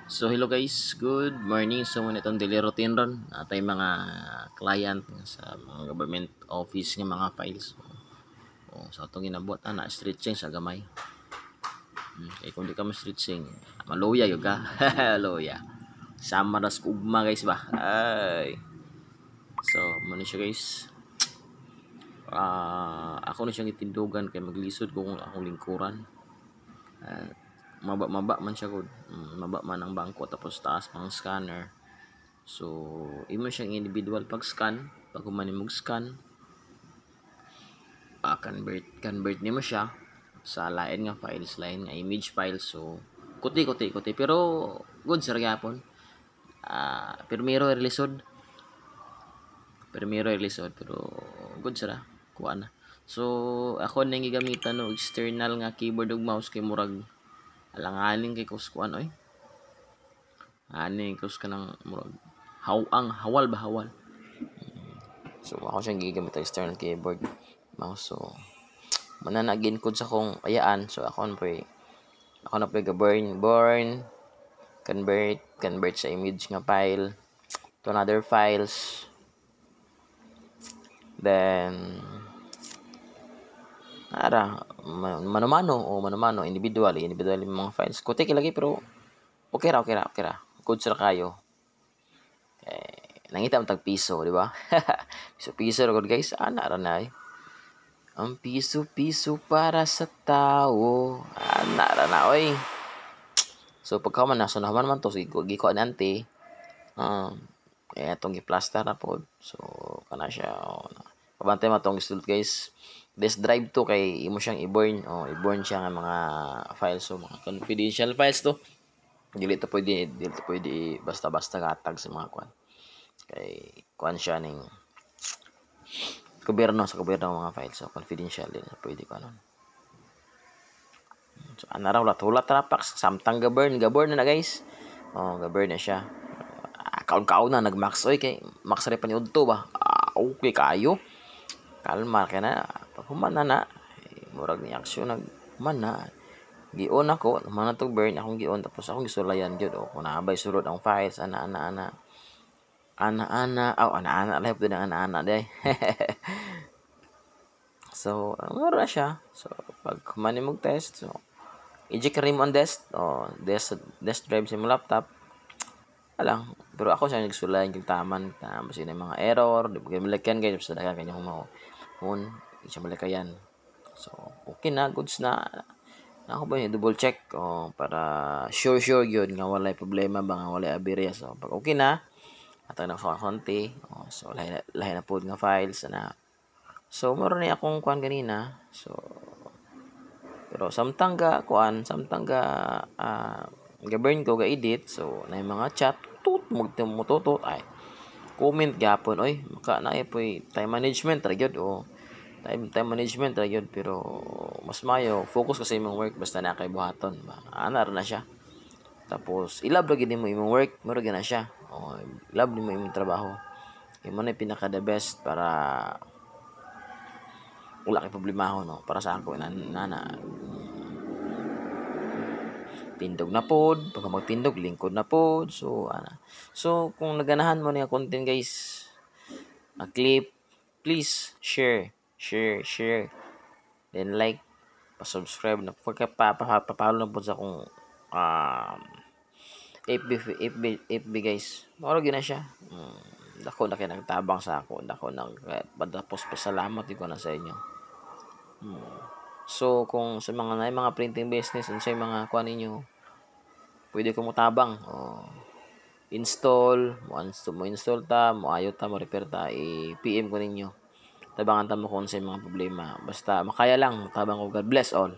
So hello guys, good morning. So muna itong daily routine ron. Atay mga client sa mga government office ng mga files. So itong ginabot na stretching sa gamay. Kung di ka ma-stretching, maluya yung ka. Luya. Sama na ugma guys ba? Ay. So muna siya guys. Ako na siyang itindugan kay maglisod ko kung akong lingkuran. Maba man siya good. Maba man ang bangko tapos taas pang scanner. So imo siyang individual pag scan, pag humanimog scan, convert nimo siya sa lain nga files, lain nga image files. So kuti pero good sir gyapon. Primero ilisod pero good sir kuha na. So ako nang gigamitan no external nga keyboard ug mouse kay murag alanganin kay kuskuan oy. Ani kus kanang murag hawal ba hawal. So ako siyang gigamit ang external keyboard mouse. So mananagin kod sa kong ayaan. So ako na po burn convert sa image nga file to another files. Then mano-mano individual yung mga files ko take lagi pero okay ra good sila kayo nangita mo tag piso di ba? piso ra gud guys ana ra na ang piso para sa tao ana ra na oy. So pagka man nasunahan man to giko nante atong gi-plaster na pod. So kana siya pabantay man tong student guys. This drive to kay imo siyang i-burn siya nga mga files. So mga confidential files to. Dili to pwede basta-basta gatag sa mga kwan. Kay kwan siya ning gobyerno mga files. So confidential din pwede ko anon. So ana raw hulat rapax samtang ga-burn na guys. Ga-burn na siya. Kaon na nag-max oy kay max ra pa ni udto ba. Okay kayo. Kalma kay na pag human na murag ni aksyon nagman na gion ako man to burn akong gion tapos akong gisulayan gyud kung naabay sulod ang files ana live din ang ana day. So mura siya. So pag human mo test so eject rim on desk drive sa laptop alang pero ako siya nagsulayan yung taman kasi na mga error di ba malagyan guys sa dagan kanya hun siya malakayan. So okay na goods na ako ba double check para sure yun nga walay problema ba nga walay aberya. So pag okay na ato na sa konti so lahi na pod nga files na so meron ni akong kuan ganina. So pero samtang ga ga-burn ko ga edit so na yung mga chat mututot ay comment gyapon oy maka na poy time management ra gyud time management ra gyud pero mas mayo focus ka sa imong work basta na kay buhaton ba ana ra na siya. Tapos ilab ra gyud mo imong work mura gyud na siya ilab nimo imong trabaho imo na pinaka the best para wala kay problema para sa ako nana tindog na pod pag magtindog lingkod na pod. So kung naganahan mo niya content guys clip please share then like pa-subscribe na papalo na po sa akong FB guys moro gyud na siya. Dako na kay nagtabang sa ako dako nang padapos pasalamat ko na sa inyo. So kung sa mga printing business sa mga kuan ninyo pwede ko mo tabang install mo install ta mo ayo ta mo repair ta i-PM ko ninyo tabangan ta mo kung sa mga problema basta makaya lang tabang ko. God bless all.